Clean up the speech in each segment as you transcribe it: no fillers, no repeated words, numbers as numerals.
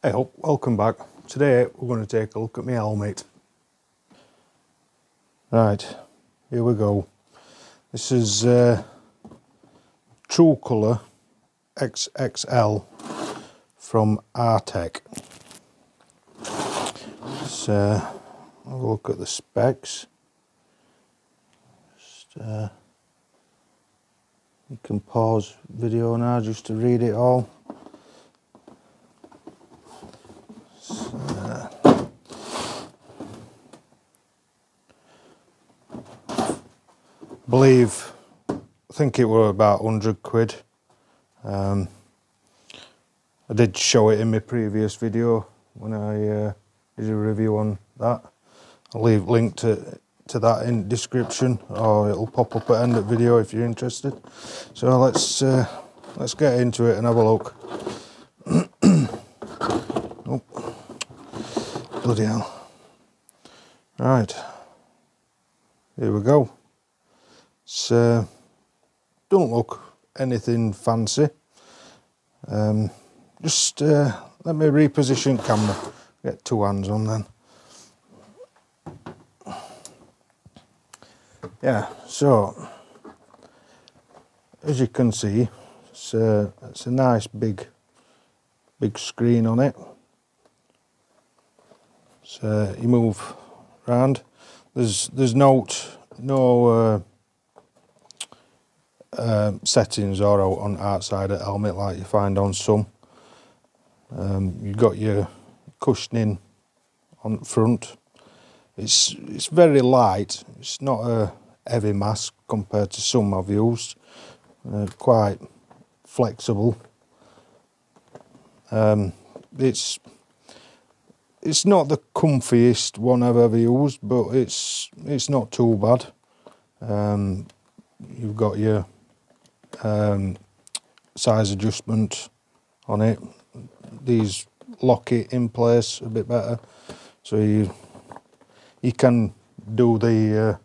Hey up, welcome back. Today we're going to take a look at my helmet. Right, here we go. This is True Colour XXL from rtech. Let's have a look at the specs. You can pause video now just to read it all. I think it were about 100 quid. I did show it in my previous video when I did a review on that. I'll leave a link to that in the description, or it'll pop up at the end of the video if you're interested. So let's get into it and have a look. Oh, bloody hell. Right, here we go. Don't look anything fancy. Just let me reposition camera. Get two hands on then. Yeah, so as you can see, it's a nice big screen on it. So you move around. There's no settings or out on outside of the helmet like you find on some. You've got your cushioning on front. It's very light. It's not a heavy mask compared to some I've used. Quite flexible. It's not the comfiest one I've ever used, but it's not too bad. You've got your size adjustment on it. These lock it in place a bit better, so you can do the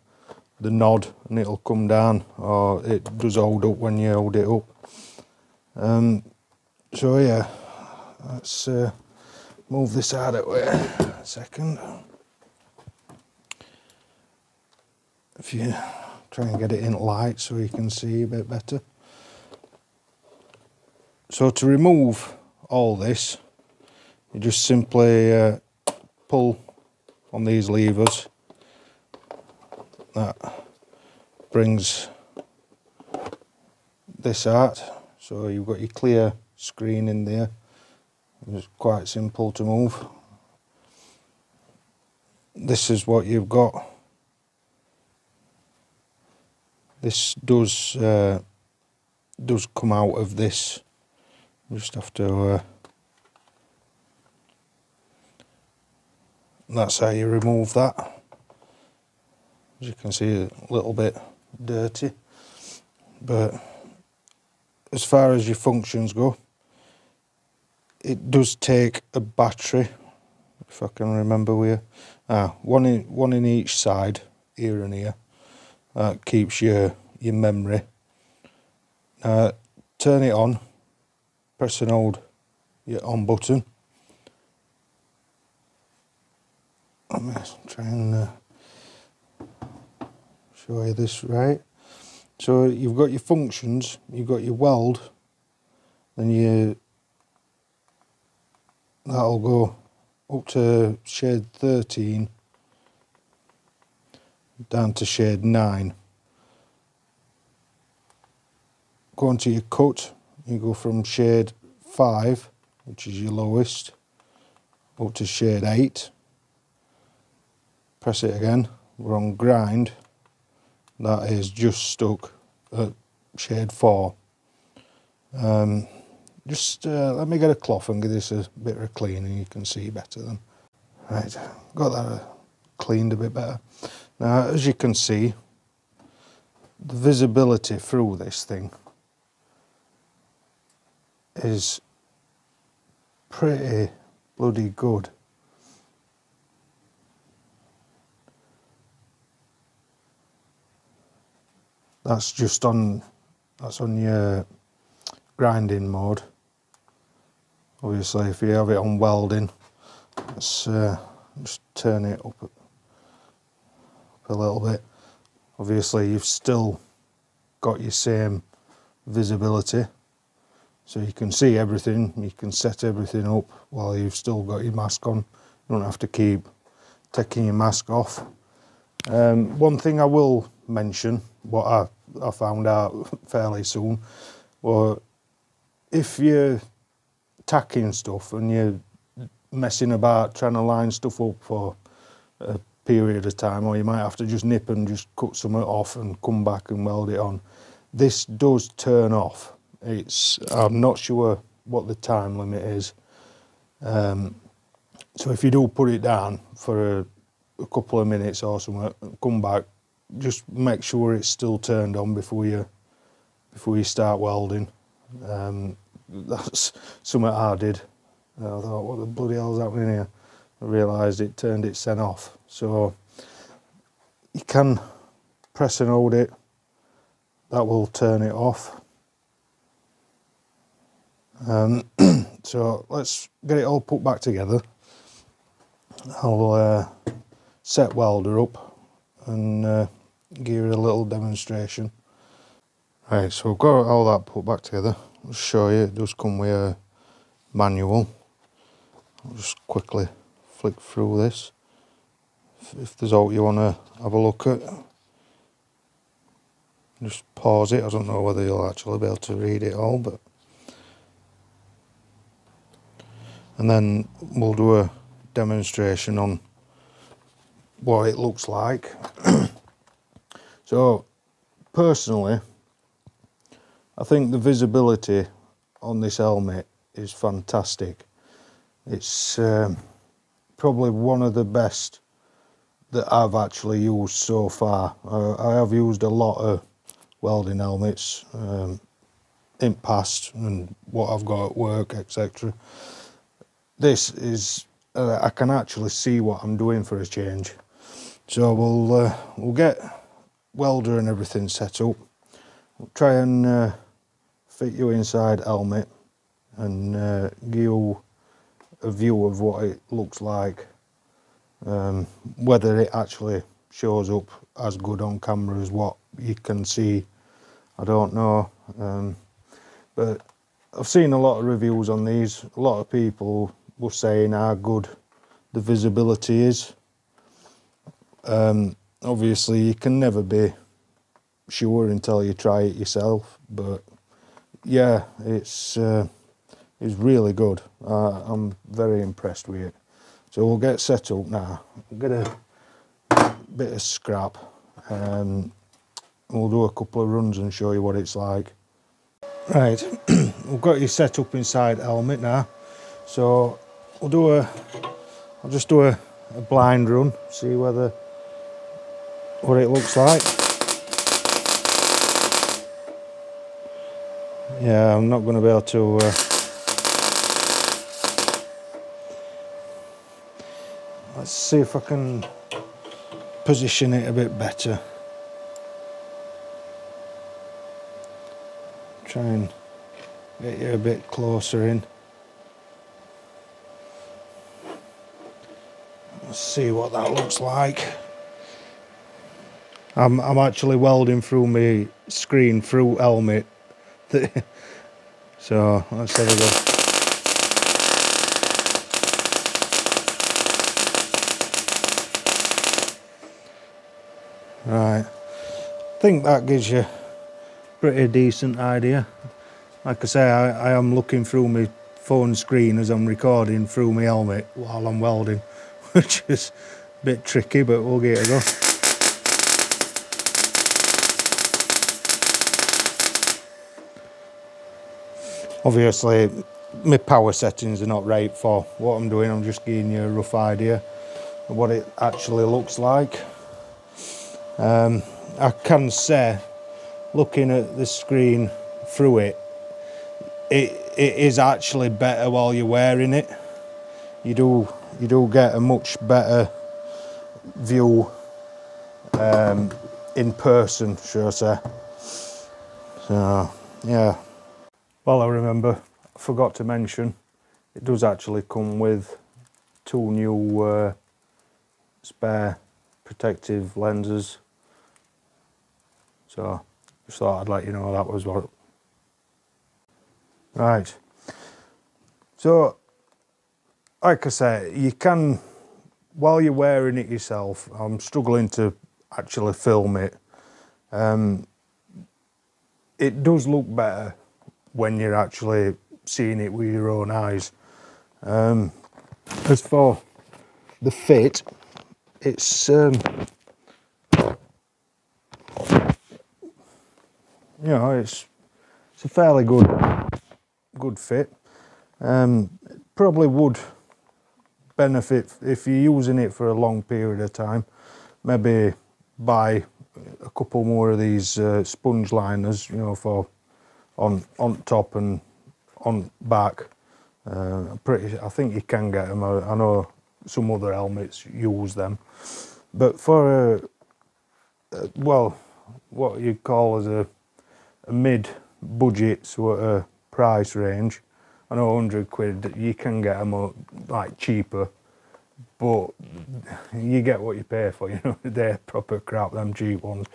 nod and it'll come down, or it does hold up when you hold it up. So yeah, let's move this out of the way a second. If you try and get it in light so you can see a bit better. So to remove all this, you just simply pull on these levers. That brings this out, so you've got your clear screen in there. It's quite simple to move. This is what you've got. This does come out of this. You just have to. That's how you remove that. As you can see, a little bit dirty, but as far as your functions go, it does take a battery, if I can remember where. One in each side, here and here. That keeps your memory. Turn it on, press and hold your on button. Let me try and show you this right. So you've got your functions, you've got your weld, then that'll go up to shade 13, down to shade 9. Go on to your cut, you go from shade 5, which is your lowest, up to shade 8. Press it again, we're on grind. That is just stuck at shade 4. Just let me get a cloth and give this a bit of a clean and you can see better then. Right, got that cleaned a bit better. Now, as you can see, the visibility through this thing is pretty bloody good. That's on your grinding mode. Obviously if you have it on welding, let's just turn it up a little bit. Obviously you've still got your same visibility, so you can see everything, you can set everything up while you've still got your mask on. You don't have to keep taking your mask off. One thing I will mention, what I found out fairly soon, well, if you're tacking stuff and you're messing about trying to line stuff up for a period of time, or you might have to just nip and just cut something off and come back and weld it on, this does turn off. I'm not sure what the time limit is, so if you do put it down for a couple of minutes or something, come back, just make sure it's still turned on before you start welding. That's something I did. I thought, what the bloody hell's happening here? I realised it turned it sen off. So you can press and hold it, that will turn it off. So let's get it all put back together. I'll set welder up and give you a little demonstration. Right, so we've got all that put back together. I'll show you, it does come with a manual. I'll just quickly flick through this. If there's out you want to have a look at, just pause it. I don't know whether you'll actually be able to read it all, but and then we'll do a demonstration on what it looks like. So personally, I think the visibility on this helmet is fantastic. It's probably one of the best that I've actually used so far. I have used a lot of welding helmets in past and what I've got at work, etc. This is, I can actually see what I'm doing for a change. So we'll get welder and everything set up. We'll try and fit you inside helmet and give you a view of what it looks like. Whether it actually shows up as good on camera as what you can see, I don't know. But I've seen a lot of reviews on these. A lot of people were saying how good the visibility is. Obviously you can never be sure until you try it yourself, but yeah, it's really good. I'm very impressed with it. So we'll get set up now. We'll get a bit of scrap and we'll do a couple of runs and show you what it's like. Right, we've got you set up inside helmet now. So I'll just do a blind run, see what it looks like. Yeah, I'm not going to be able to let's see if I can position it a bit better. Try and get you a bit closer in. Let's see what that looks like. I'm actually welding through my screen through helmet. So let's have a go. Right, I think that gives you a pretty decent idea. Like I say, I am looking through my phone screen as I'm recording through my helmet while I'm welding, which is a bit tricky, but we'll give it a go. Obviously, my power settings are not right for what I'm doing. I'm just giving you a rough idea of what it actually looks like. I can say, looking at the screen through it, it is actually better while you're wearing it. You do get a much better view in person, should I say. So yeah. Well, I remember, I forgot to mention, it does actually come with 2 new spare protective lenses. So just thought I'd let you know that was what. Right. So like I say, you can, while you're wearing it yourself, I'm struggling to actually film it. It does look better when you're actually seeing it with your own eyes. As for the fit, it's you know, it's a fairly good fit. Probably would benefit if you're using it for a long period of time. Maybe buy a couple more of these sponge liners, you know, for on top and on back. I think you can get them. I know some other helmets use them, but for well, what you call as a mid-budget sort of price range, I know 100 quid, you can get them like cheaper, but you get what you pay for, you know. They're proper crap, them cheap ones.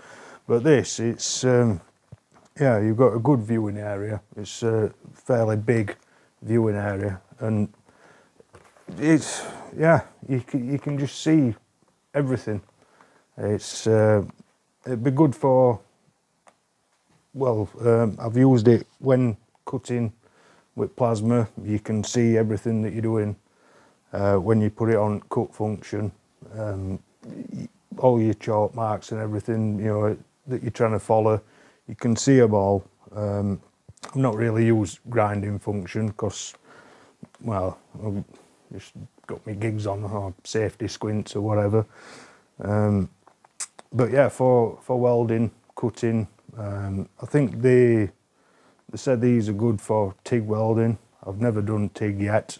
But this, it's yeah, you've got a good viewing area. It's a fairly big viewing area, and it's, yeah, you can just see everything. It's it'd be good for, well, I've used it when cutting with plasma. You can see everything that you're doing when you put it on cut function. All your chalk marks and everything, you know, that you're trying to follow, you can see them all. I've not really used grinding function because, well, I've just got my gigs on, or safety squints or whatever. But yeah, for welding, cutting, I think they said these are good for TIG welding. I've never done TIG yet.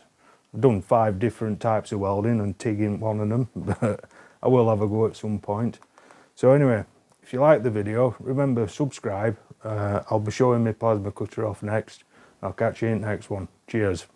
I've done 5 different types of welding and TIG isn't one of them, but I will have a go at some point. So anyway, if you like the video, remember subscribe. I'll be showing my plasma cutter off next. I'll catch you in the next one. Cheers.